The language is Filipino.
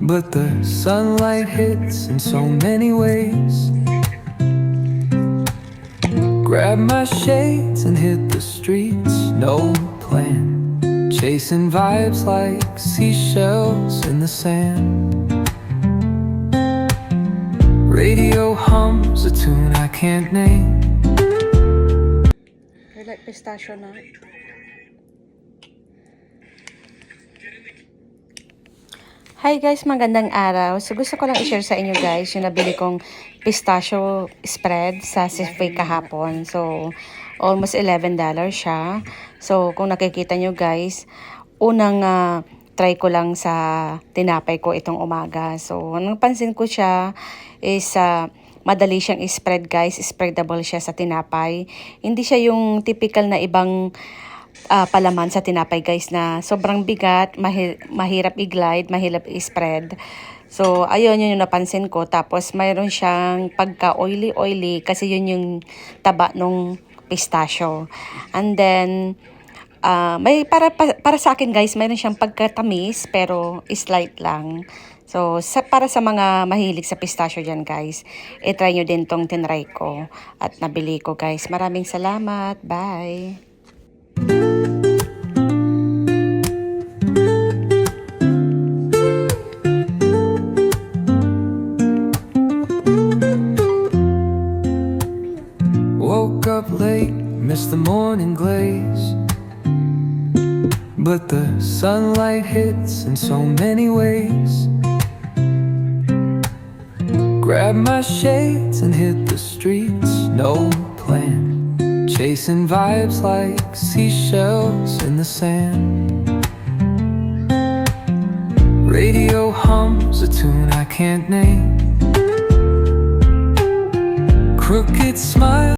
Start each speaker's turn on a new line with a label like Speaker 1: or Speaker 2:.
Speaker 1: but the sunlight hits in so many ways. Grab my shades and hit the streets, no plan. Chasing vibes like seashells in the sand. Radio hums a tune I can't name.
Speaker 2: I like pistachio na. Hi guys, magandang araw. So gusto ko lang i-share sa inyo guys yung nabili kong pistachio spread sa Safeway kahapon. So almost $11 siya. So kung nakikita nyo guys, unang try ko lang sa tinapay ko itong umaga. So anong pansin ko siya is madali siyang i-spread guys. Spreadable siya sa tinapay. Hindi siya yung typical na ibang palaman sa tinapay guys na sobrang bigat, mahirap i-glide, mahirap i-spread. So ayun yun yung napansin ko. Tapos mayroon siyang pagka oily kasi yun yung taba nung pistachio. And then may para sa akin guys, mayroon siyang pagkatamis pero slight lang. So para sa mga mahilig sa pistachio dyan guys, i-try nyo din tong tinry ko at nabili ko guys. Maraming salamat. Bye!
Speaker 1: Woke up late, missed the morning glaze, but the sunlight hits in so many ways. Grab my shades and hit the streets, no plan. Chasing vibes like seashells in the sand. Radio hums a tune I can't name. Crooked smile.